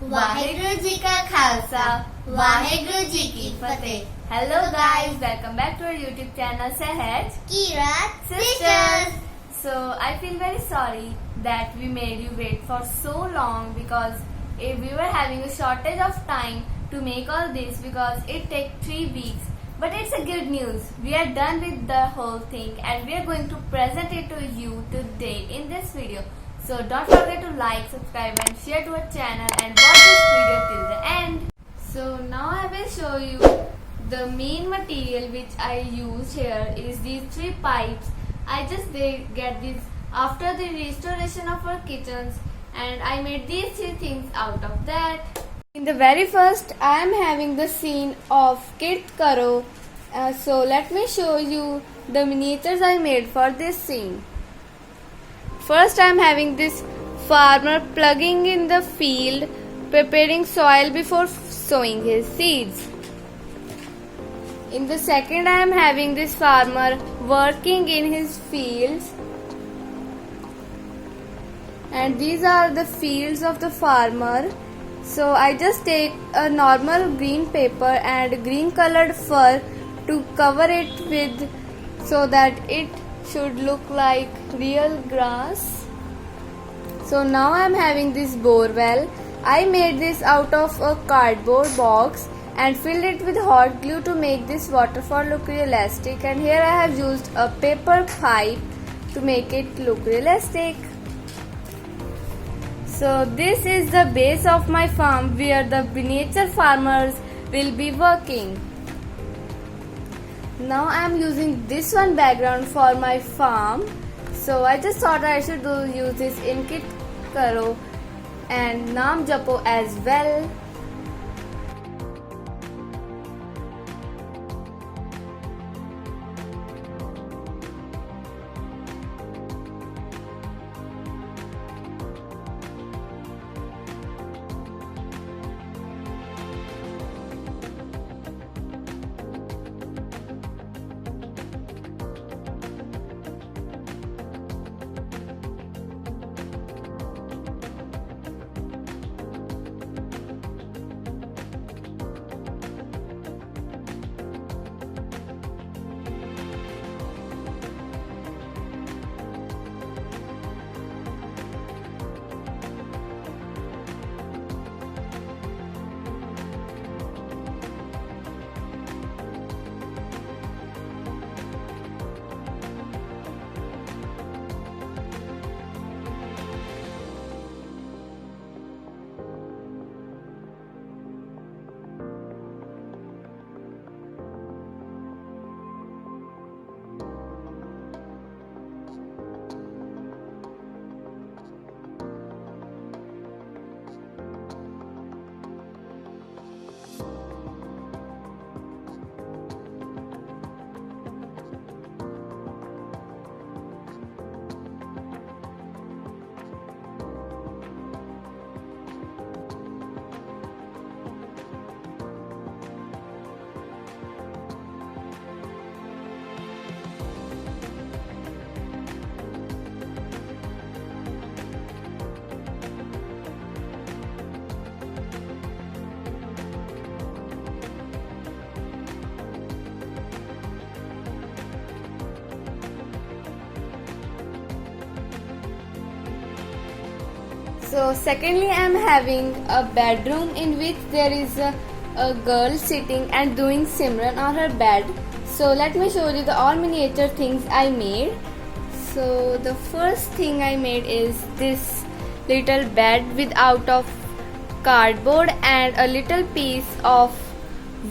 वाहेगुरु जी का खालसा, वाहेगुरु जी की फतेह. Hello guys, welcome back to our YouTube channel Sahaj Kirat Sisters. So I feel very sorry that we made you wait for so long because we were having a shortage of time to make all this because it take 3 weeks. But it's a good news. We are done with the whole thing and we are going to present it to you today in this video. So don't forget to like, subscribe and share to our channel and watch this video till the end. So now I will show you the main material which I use here is these 3 pipes. I just get these after the restoration of our kitchens and I made these 3 things out of that. In the very first I am having the scene of Kit Karo. So let me show you the miniatures I made for this scene. First I am having this farmer plugging in the field, preparing soil before sowing his seeds. In the second I am having this farmer working in his fields, and these are the fields of the farmer. So I just take a normal green paper and green colored fur to cover it with so that it should look like real grass. So now I am having this borewell. I made this out of a cardboard box and filled it with hot glue to make this waterfall look realistic, and here I have used a paper pipe to make it look realistic. So this is the base of my farm where the miniature farmers will be working. Now I am using this one background for my farm. So I just thought I should use this in Kit Karo and Naam Japo as well. So secondly I am having a bedroom in which there is a girl sitting and doing Simran on her bed. So let me show you the all miniature things I made. So the first thing I made is this little bed with out of cardboard and a little piece of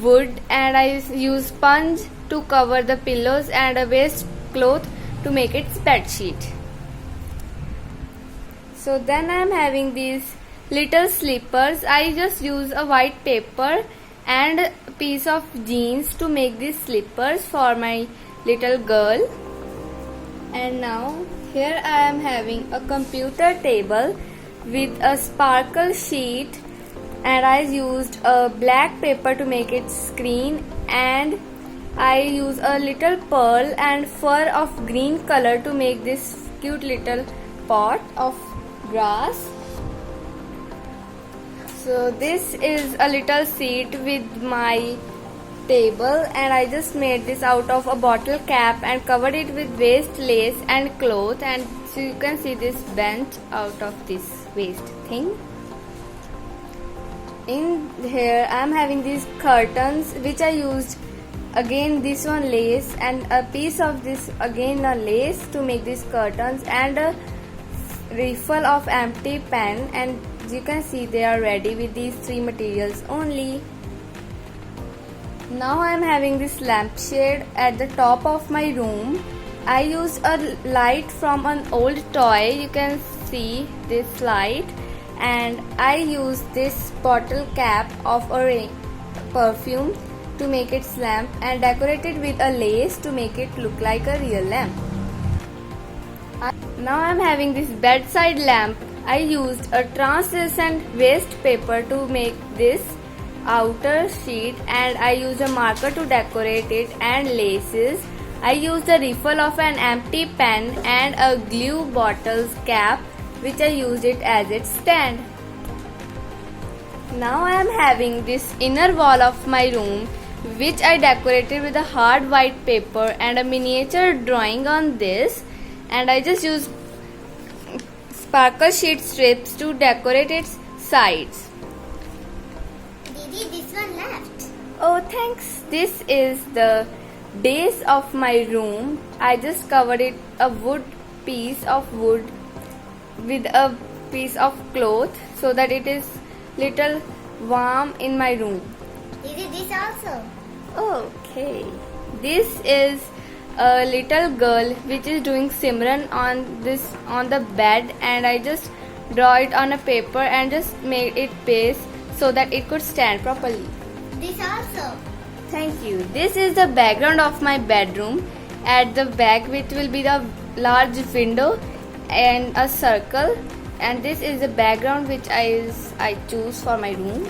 wood, and I use sponge to cover the pillows and a waste cloth to make it bed sheet. So then I am having these little slippers. I just use a white paper and a piece of jeans to make these slippers for my little girl. And now here I am having a computer table with a sparkle sheet, and I used a black paper to make it screen, and I use a little pearl and fur of green color to make this cute little pot of grass. So this is a little seat with my table, and I just made this out of a bottle cap and covered it with waste lace and cloth, and so you can see this bench out of this waste thing. In here I am having these curtains which I used again this one lace and a piece of this again a lace to make these curtains, and a refill of empty pen, and you can see they are ready with these three materials only. Now I am having this lampshade at the top of my room. I used a light from an old toy, you can see this light, and I used this bottle cap of a perfume to make its lamp and decorated with a lace to make it look like a real lamp. Now I am having this bedside lamp. I used a translucent waste paper to make this outer sheet, and I used a marker to decorate it and laces. I used a refill of an empty pen and a glue bottle's cap, which I used it as its stand. Now I am having this inner wall of my room, which I decorated with a hard white paper and a miniature drawing on this, and I just used sparkle sheet strips to decorate its sides. Didi, this one left. Oh, thanks. This is the base of my room. I just covered it a piece of wood with a piece of cloth so that it is little warm in my room. Didi, this also. Okay. This is a little girl which is doing Simran on the bed, and I just draw it on a paper and just made it base so that it could stand properly. This also. Thank you. This is the background of my bedroom. At the back, which will be the large window and a circle, and this is the background which I choose for my room.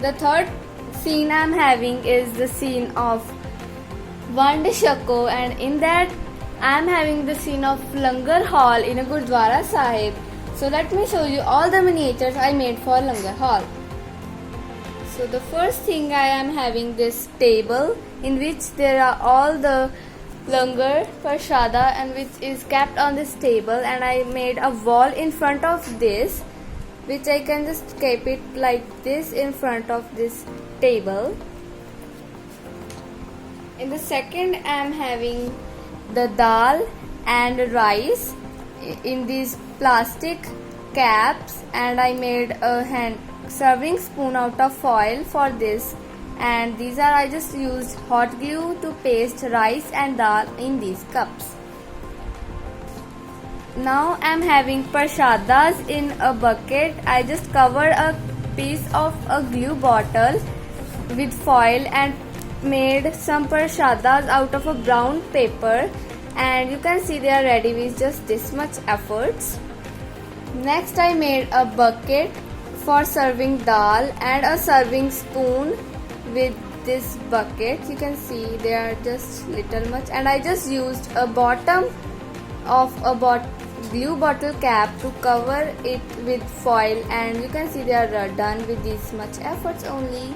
The third scene I am having is the scene of Wand Shako, and in that I am having the scene of Langar Hall in a Gurdwara Sahib. So let me show you all the miniatures I made for Langar Hall. So the first thing I am having this table in which there are all the langar prasada and which is kept on this table, and I made a wall in front of this which I can just keep it like this in front of this table. In the second I am having the dal and rice in these plastic caps, and I made a hand serving spoon out of foil for this, and these are I just used hot glue to paste rice and dal in these cups. Now I am having prasadas in a bucket. I just covered a piece of a glue bottle with foil and made some prasadas out of a brown paper, and you can see they are ready with just this much efforts. Next I made a bucket for serving dal and a serving spoon with this bucket. You can see they are just little much, and I just used a bottom of a glue bottle cap to cover it with foil, and you can see they are done with this much efforts only.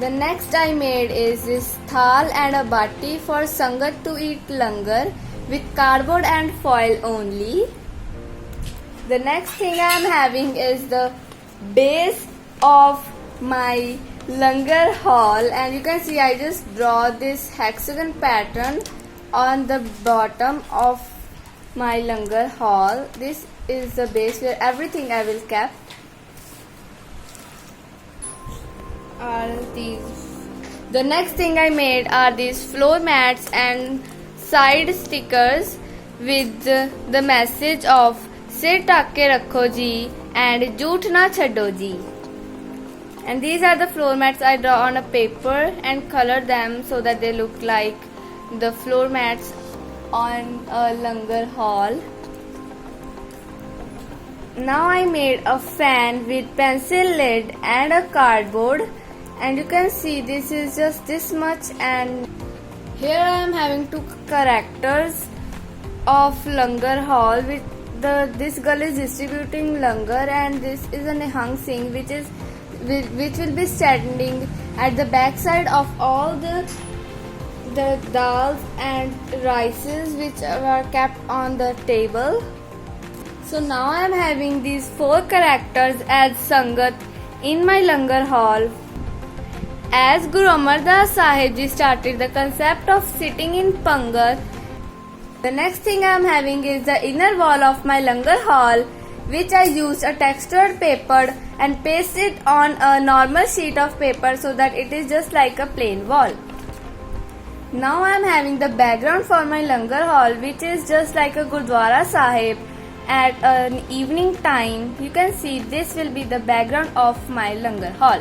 The next I made is this thal and a bati for sangat to eat langar with cardboard and foil only. The next thing I am having is the base of my langar hall, and you can see I just draw this hexagon pattern on the bottom of my langar hall. This is the base where everything I will keep. Are these. The next thing I made are these floor mats and side stickers with the message of Sir ढक के रखो जी and जूठ ना छड्डो जी. And these are the floor mats I draw on a paper and color them so that they look like the floor mats on a langar hall. Now I made a fan with pencil lid and a cardboard, and you can see this is just this much, and here I am having two characters of langar hall with this girl is distributing langar, and this is a Nihang Singh which will be standing at the back side of all the dals and rices which are kept on the table. So now I am having these four characters as sangat in my langar hall. As Guru Amar Das Sahib Ji started the concept of sitting in pangat, the next thing I am having is the inner wall of my langar hall, which I used a textured paper and pasted on a normal sheet of paper so that it is just like a plain wall. Now I am having the background for my langar hall, which is just like a Gurdwara Sahib at an evening time. You can see this will be the background of my langar hall.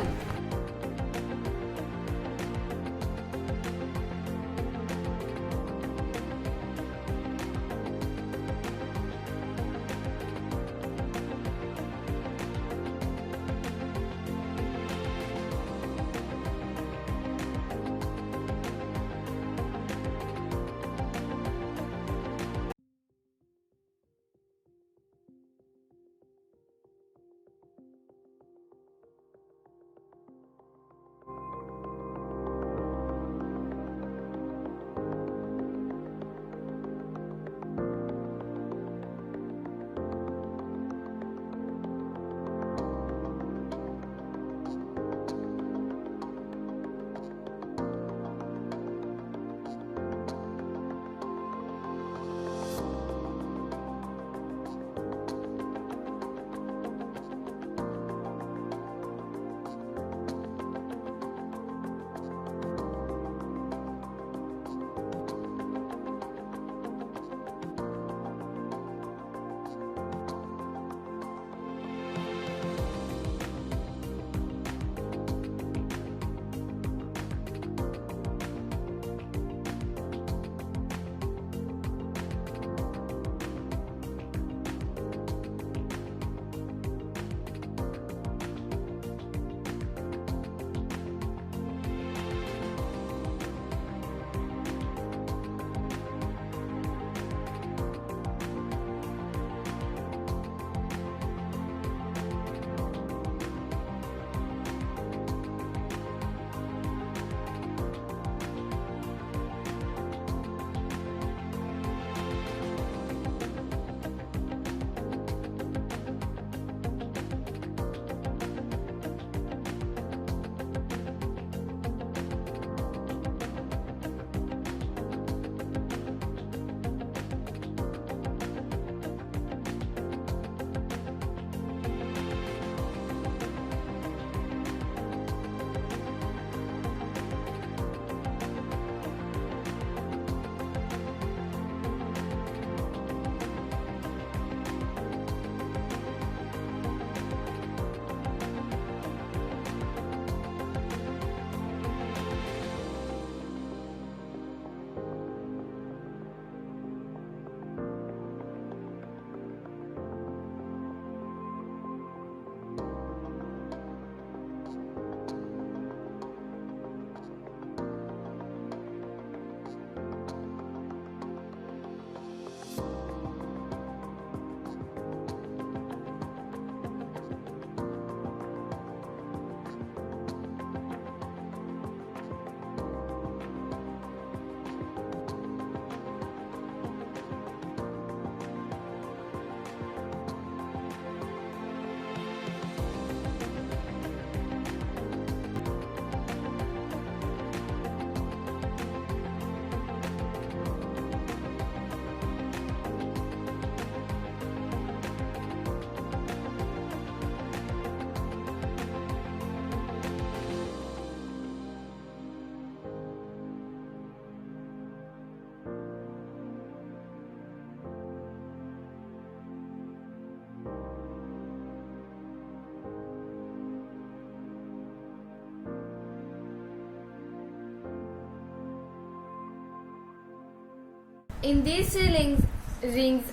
In these rings,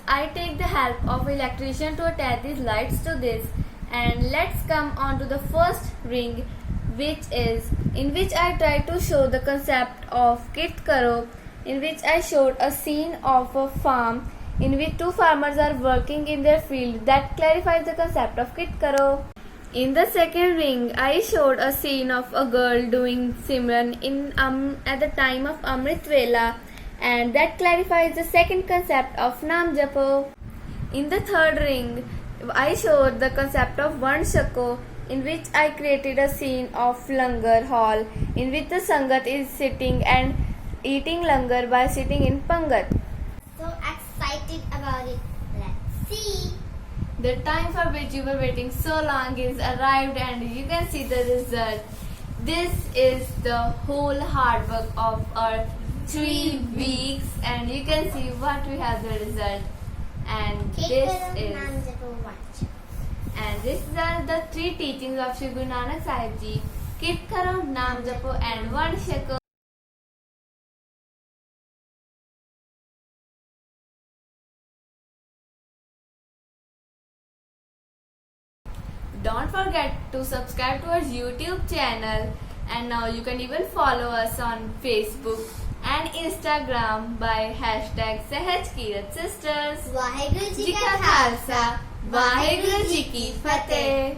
I take the help of electrician to attach these lights to this. And let's come on to the first ring, in which I try to show the concept of Kit Karo, in which I showed a scene of a farm in which two farmers are working in their field. That clarifies the concept of Kit Karo. In the second ring, I showed a scene of a girl doing Simran at the time of Amrit Vela, and that clarifies the second concept of Nam Japo. In the third ring, I showed the concept of Van Shako, in which I created a scene of Langar hall, in which the Sangat is sitting and eating Langar by sitting in Pangat. So excited about it. Let's see. The time for which you were waiting so long is arrived, and you can see the result. This is the whole hard work of our 3 weeks, and you can see what we have the result. And these are the 3 teachings of Shri Guru Nanak Sahib Ji: Kit Karo, Nam Japo, and Van Shako. Don't forget to subscribe to our YouTube channel, and now you can even follow us on Facebook and Instagram by #SahajKirat Sisters. Vaheguru Ji Ji ka ka Khalsa, Vaheguru Ji ki Fateh.